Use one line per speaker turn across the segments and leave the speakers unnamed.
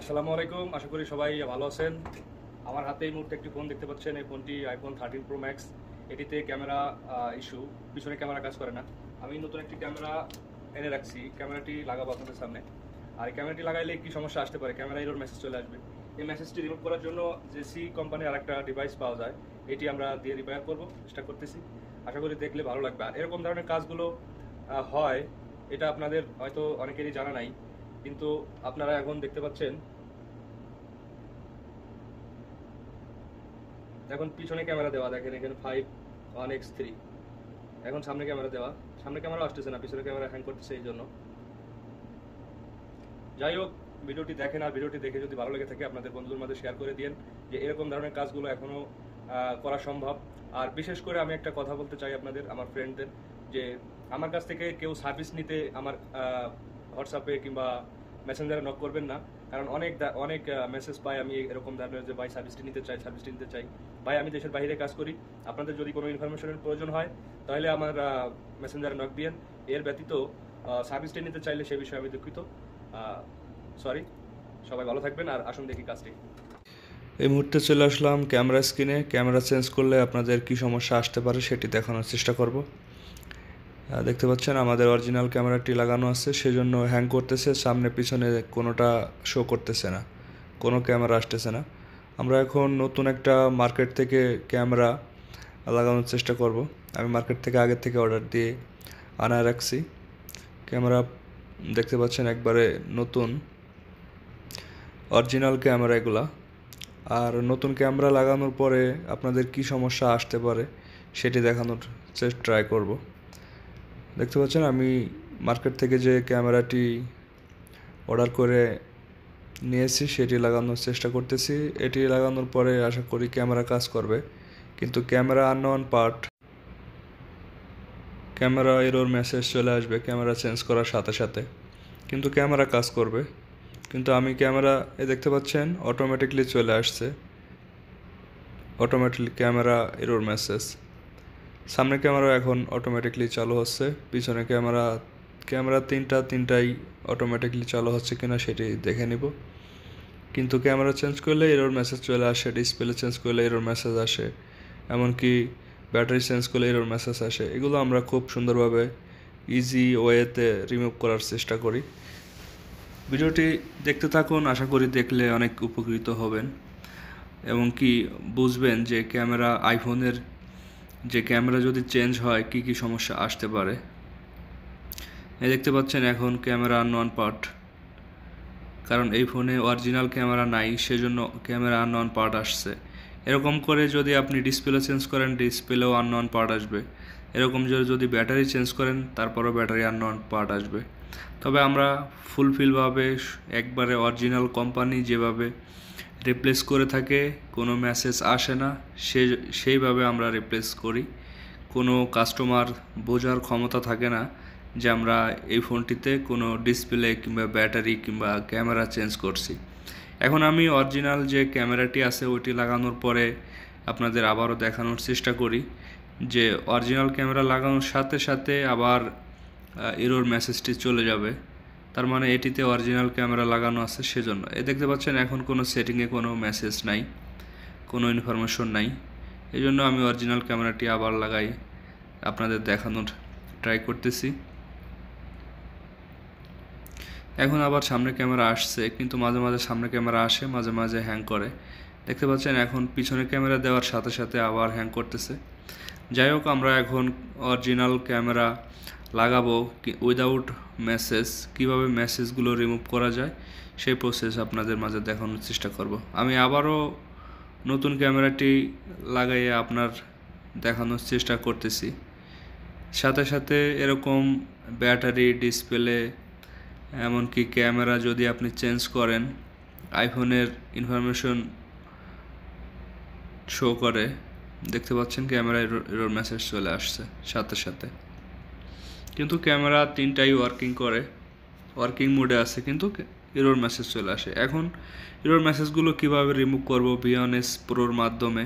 আসসালামু আলাইকুম, আশা করি সবাই ভালো আছেন। আমার হাতে এই মুহূর্তে একটি ফোন দেখতে পাচ্ছেন। এই ফোনটি আইফোন 13 প্রো ম্যাক্স। এটিতে ক্যামেরা ইস্যু, পিছনে ক্যামেরা কাজ করে না। আমি নতুন একটি ক্যামেরা এনে রাখছি, ক্যামেরাটি লাগাবো আপনাদের সামনে। আর এই ক্যামেরাটি লাগাইলে কি সমস্যা আসতে পারে, ক্যামেরা এরর মেসেজ চলে আসবে। এই মেসেজটি রিমুভ করার জন্য জেসি কোম্পানির আরেকটা ডিভাইস পাওয়া যায়, এটি আমরা দিয়ে রিপেয়ার করবো, চেষ্টা করতেছি। আশা করি দেখলে ভালো লাগবে। আর এরকম ধরনের কাজগুলো হয়, এটা আপনাদের হয়তো অনেকেরই জানা নাই, কিন্তু আপনারা এখন দেখতে পাচ্ছেন এখন পিছনে ক্যামেরা দেওয়া, দেখেন এখানে 51X3। এখন সামনে ক্যামেরা দেওয়া, সামনে ক্যামেরা আসতেছে না, পিছনে ক্যামেরা হ্যাং করতেছে। এই জন্য যাই হোক, ভিডিওটি দেখেন, আর ভিডিওটি দেখে যদি ভালো লেগে থাকে আপনাদের বন্ধুদের মধ্যে শেয়ার করে দিন যে এরকম ধরনের কাজগুলো এখনো করা সম্ভব। আর বিশেষ করে আমি একটা কথা বলতে চাই আপনাদের, আমার ফ্রেন্ডদের, যে আমার কাছ থেকে কেউ সার্ভিস নিতে আমার হোয়াটসঅ্যাপে কিংবা মেসেঞ্জারে নক করবেন না। কারণ অনেক মেসেজ পাই আমি এরকম ধরনের, যে ভাই সার্ভিসটি নিতে চাই। ভাই আমি দেশের বাইরে কাজ করি, আপনাদের যদি কোনো ইনফরমেশনের প্রয়োজন হয় তাহলে আমার মেসেঞ্জারে নক দিয়েন। এর ব্যতীত সার্ভিসটি নিতে চাইলে সে বিষয়ে আমি দুঃখিত। সরি। সবাই ভালো থাকবেন, আর আসুন দেখি কাজটি।
এই মুহূর্তে চলে আসলাম ক্যামেরা স্ক্রিনে। ক্যামেরা চেঞ্জ করলে আপনাদের কি সমস্যা আসতে পারে সেটি দেখানোর চেষ্টা করব। দেখতে পাচ্ছেন আমাদের অরিজিনাল ক্যামেরাটি লাগানো আছে, সেজন্য হ্যাং করতেছে, সামনে পিছনে কোনোটা শো করতেছে না, কোনো ক্যামেরা আসতেছে না। আমরা এখন নতুন একটা মার্কেট থেকে ক্যামেরা লাগানোর চেষ্টা করব। আমি মার্কেট থেকে আগের থেকে অর্ডার দিয়ে আনা রাখছি। ক্যামেরা দেখতে পাচ্ছেন একবারে নতুন অরিজিনাল ক্যামেরা এগুলা। আর নতুন ক্যামেরা লাগানোর পরে আপনাদের কি সমস্যা আসতে পারে সেটি দেখানোর ট্রাই করব। দেখতে পাচ্ছেন আমি মার্কেট থেকে যে ক্যামেরাটি অর্ডার করে নিয়েছি সেটি লাগানোর চেষ্টা করতেছি। এটি লাগানোর পরে আশা করি ক্যামেরা কাজ করবে, কিন্তু camera unknown part, camera error message চলে আসবে ক্যামেরা চেঞ্জ করার সাথে সাথে, কিন্তু ক্যামেরা কাজ করবে। কিন্তু আমি ক্যামেরা দেখতে পাচ্ছেন অটোমেটিকলি চলে আসছে, অটোমেটিকলি ক্যামেরা এরর মেসেজ। সামনে ক্যামেরা এখন অটোমেটিকলি চালু হচ্ছে, পিছনে ক্যামেরা তিনটাই অটোমেটিকলি চালু হচ্ছে কিনা সেটি দেখে নিব। কিন্তু ক্যামেরা চেঞ্জ করলে এরর মেসেজ চলে আসে, ডিসপ্লে চেঞ্জ করলে এরর মেসেজ আসে, এমনকি ব্যাটারি চেঞ্জ করলে এরর মেসেজ আসে। এগুলো আমরা খুব সুন্দরভাবে ইজি ওয়েতে রিমুভ করার চেষ্টা করি। ভিডিওটি দেখতে থাকুন, আশা করি দেখলে অনেক উপকৃত হবেন এবং কি বুঝবেন যে আইফোনের যে ক্যামেরা যদি চেঞ্জ হয় কি কি সমস্যা আসতে পারে। এই দেখতে পাচ্ছেন এখন ক্যামেরা আননোন পার্ট, কারণ এই ফোনে অরিজিনাল ক্যামেরা নাই, সেজন্য ক্যামেরা আননোন পার্ট আসছে। এরকম করে যদি আপনি ডিসপ্লে চেঞ্জ করেন, ডিসপ্লেও আননোন পার্ট আসবে। এরকম যদি ব্যাটারি চেঞ্জ করেন, তারপরও ব্যাটারি আননোন পার্ট আসবে। তবে আমরা ফুলফিলভাবে একবারে অরিজিনাল কোম্পানি যেভাবে রিপ্লেস করে থাকে, কোনো মেসেজ আসে না, সেইভাবে আমরা রিপ্লেস করি। কোনো কাস্টমার বোঝার ক্ষমতা থাকে না যে আমরা এই ফোনটিতে কোনো ডিসপ্লে কিংবা ব্যাটারি কিংবা ক্যামেরা চেঞ্জ করছি। এখন আমি অরিজিনাল যে ক্যামেরাটি আছে ওইটি লাগানোর পরে আপনাদের আবারও দেখানোর চেষ্টা করি যে অরিজিনাল ক্যামেরা লাগানোর সাথে সাথে আবার এরর মেসেজটি চলে যাবে। তার মানে এটিতে অরিজিনাল ক্যামেরা লাগানো আছে, সেজন্য। দেখতে পাচ্ছেন এখন কোনো সেটিংয়ে কোনো মেসেজ নাই, কোনো ইনফরমেশন নাই। এই জন্য আমি অরিজিনাল ক্যামেরাটি আবার লাগাই আপনাদের দেখানোর ট্রাই করতেছি। এখন আবার সামনে ক্যামেরা আসছে, কিন্তু মাঝে মাঝে সামনে ক্যামেরা আসে, মাঝে মাঝে হ্যাং করে। দেখতে পাচ্ছেন এখন পিছনে ক্যামেরা দেওয়ার সাথে সাথে আবার হ্যাং করতেছে। যাই হোক, আমরা এখন অরিজিনাল ক্যামেরা লাগাবো উইদাউট মেসেজ, কীভাবে মেসেজগুলো রিমুভ করা যায় সেই প্রসেস আপনাদের মাঝে দেখানোর চেষ্টা করব। আমি আবারও নতুন ক্যামেরাটি লাগাইয়ে আপনার দেখানোর চেষ্টা করতেছি। সাথে সাথে এরকম ব্যাটারি, ডিসপ্লে, এমনকি ক্যামেরা যদি আপনি চেঞ্জ করেন, আইফোনের ইনফরমেশন শো করে। দেখতে পাচ্ছেন ক্যামেরা এরর মেসেজ চলে আসছে সাথে সাথে, কিন্তু ক্যামেরা তিনটাই ওয়ার্কিং মোডে আছে, কিন্তু এরর মেসেজ চলে আসে। এখন এরর মেসেজগুলো কিভাবে রিমুভ করব V1S প্রোর মাধ্যমে।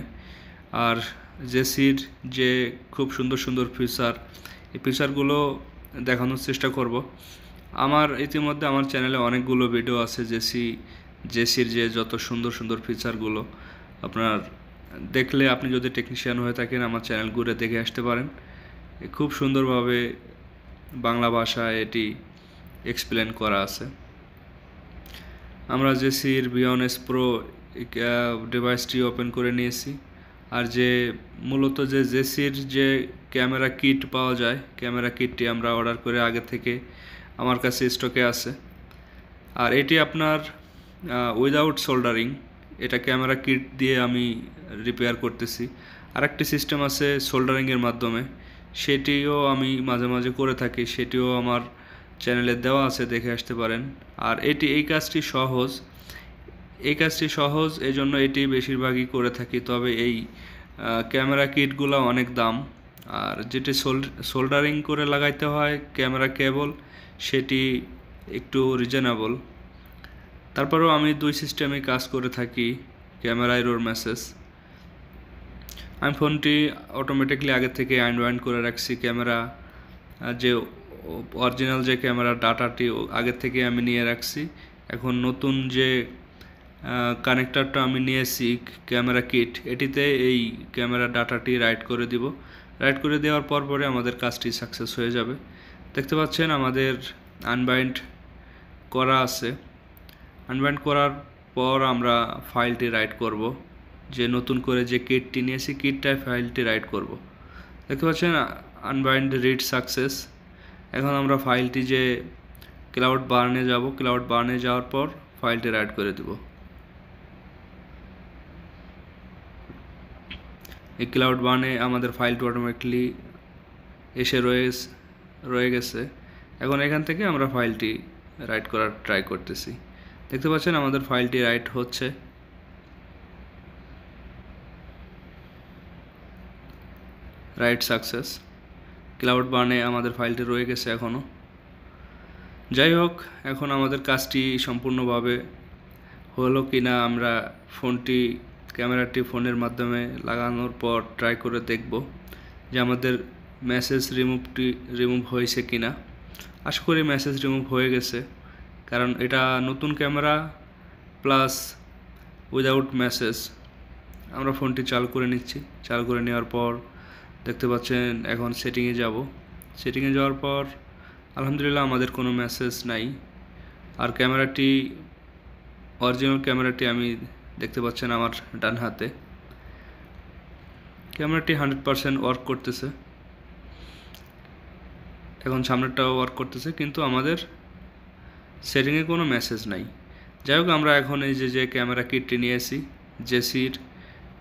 আর জেসির যে খুব সুন্দর সুন্দর ফিচার, এই ফিচারগুলো দেখানোর চেষ্টা করব। ইতিমধ্যে আমার চ্যানেলে অনেকগুলো ভিডিও আছে জেসি জেসির যে যত সুন্দর সুন্দর ফিচারগুলো আপনার দেখলে, আপনি যদি টেকনিশিয়ান হয়ে থাকেন আমার চ্যানেল ঘুরে দেখে আসতে পারেন। খুব সুন্দরভাবে বাংলা ভাষায় এটি এক্সপ্লেন করা আছে। আমরা জেসির বিয়নেস প্রো ডিভাইসটি ওপেন করে নিয়েছি। আর যে মূলত যে জেসির যে ক্যামেরা কিট পাওয়া যায়, ক্যামেরা কিটটি আমরা অর্ডার করে আগে থেকে আমার কাছে স্টকে আছে। আর এটি আপনার উইদাউট সোল্ডারিং, এটা ক্যামেরা কিট দিয়ে আমি রিপেয়ার করতেছি। আরেকটি সিস্টেম আছে সোল্ডারিংয়ের মাধ্যমে, সেটিও আমি মাঝে মাঝে করে থাকি, সেটিও আমার চ্যানেলে দেওয়া আছে, দেখে আসতে পারেন। আর এই কাজটি সহজ, এই জন্য এটি বেশিরভাগই করে থাকি। তবে এই ক্যামেরা কিটগুলো অনেক দাম, আর যেটি সোল্ডারিং করে লাগাইতে হয় ক্যামেরা কেবল, সেটি একটু রিজনেবল। তারপরেও আমি দুই সিস্টেমে কাজ করে থাকি। ক্যামেরা এরর মেসেজ, আমি ফোনটি অটোমেটিকলি আগে থেকে আনওয়াইন্ড করে রাখছি। ক্যামেরা যে অরিজিনাল যে ক্যামেরা ডাটাটি আগে থেকে আমি নিয়ে রাখছি। এখন নতুন যে কানেক্টরটা আমি নিয়েছি ক্যামেরা কিট, এটিতে এই ক্যামেরা ডাটাটি রাইট করে দিব। রাইট করে দেওয়ার পরে আমাদের কাজটি সাকসেস হয়ে যাবে। দেখতে পাচ্ছেন আমাদের আনবাইন্ড করা আছে। আনবাইন্ড করার পর আমরা ফাইলটি রাইট করব, যে নতুন করে যে কিটটি নিয়েছি কিটটায় ফাইলটি রাইট করব। দেখতে পাচ্ছেন আনবাইন্ড রিড সাকসেস। এখন আমরা ফাইলটি যে ক্লাউড বার্নে যাব, ক্লাউড বার্নে যাওয়ার পর ফাইলটি রাইট করে দেব। এই ক্লাউড বার্নে আমাদের ফাইলটি অটোমেটিকলি এসে রয়ে গেছে। এখন এখান থেকে আমরা ফাইলটি রাইট করার ট্রাই করতেছি। দেখতে পাচ্ছেন আমাদের ফাইলটি রাইট হচ্ছে। Right success. ক্লাউড বার্নে আমাদের ফাইলটি রয়ে গেছে এখনও। যাই হোক, এখন আমাদের কাজটি সম্পূর্ণভাবে হলো কি না আমরা ক্যামেরাটি ফোনের মাধ্যমে লাগানোর পর ট্রাই করে দেখব যে আমাদের মেসেজ রিমুভ হয়েছে কি না। আশা করি মেসেজ রিমুভ হয়ে গেছে, কারণ এটা নতুন ক্যামেরা প্লাস উইদাউট মেসেজ। আমরা ফোনটি চালু করে নিচ্ছি। চালু করে নেওয়ার পর দেখতে পাচ্ছেন এখন সেটিংয়ে যাব। সেটিংয়ে যাওয়ার পর আলহামদুলিল্লাহ আমাদের কোনো মেসেজ নাই। আর অরিজিনাল ক্যামেরাটি আমি দেখতে পাচ্ছেন আমার ডান হাতে। ক্যামেরাটি 100% ওয়ার্ক করতেছে। এখন সামনেরটাও ওয়ার্ক করতেছে, কিন্তু আমাদের সেটিংয়ে কোনো মেসেজ নাই। যাই হোক, আমরা এখন এই যে ক্যামেরা কিটটি নিয়েছি জেসির,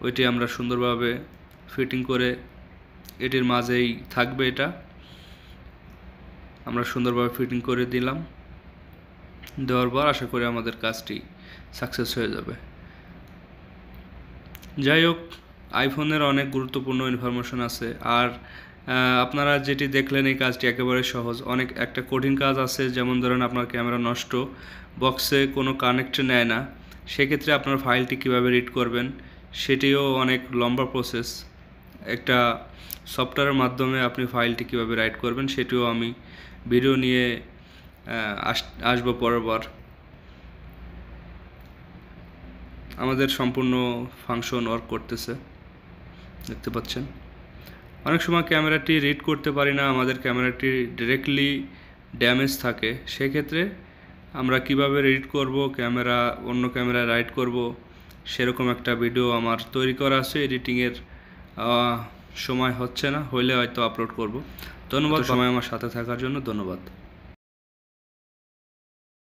ওইটি আমরা সুন্দরভাবে ফিটিং করে এটির মাঝেই থাকবে। এটা আমরা সুন্দরভাবে ফিটিং করে দিলাম। দেওয়ার পর আশা করি আমাদের কাজটি সাকসেস হয়ে যাবে। যাই হোক, আইফোনের অনেক গুরুত্বপূর্ণ ইনফরমেশন আছে। আর আপনারা যেটি দেখলেন এই কাজটি একেবারে সহজ। একটা কঠিন কাজ আছে, যেমন ধরেন আপনার ক্যামেরা নষ্ট, বক্সে কোনো কানেক্ট নেয় না, সেক্ষেত্রে আপনার ফাইলটি কিভাবে রিড করবেন সেটিও অনেক লম্বা প্রসেস। একটা সফটওয়্যারের মাধ্যমে আপনি ফাইলটি কিভাবে রাইট করবেন সেটিও আমি ভিডিও নিয়ে আসবো পরের বার। আমাদের সম্পূর্ণ ফাংশন ওয়ার্ক করতেছে, দেখতে পাচ্ছেন। অনেক সময় ক্যামেরাটি রিড করতে পারি না, আমাদের ক্যামেরাটি ডিরেক্টলি ড্যামেজ থাকে। সেক্ষেত্রে আমরা কিভাবে রিড করব, অন্য ক্যামেরা রাইট করব, সেরকম একটা ভিডিও আমার তৈরি করা আছে। এডিটিংয়ের সময় হচ্ছে না, হইলে হয়তো আপলোড করব। ধন্যবাদ সময় আমার সাথে থাকার জন্য, ধন্যবাদ।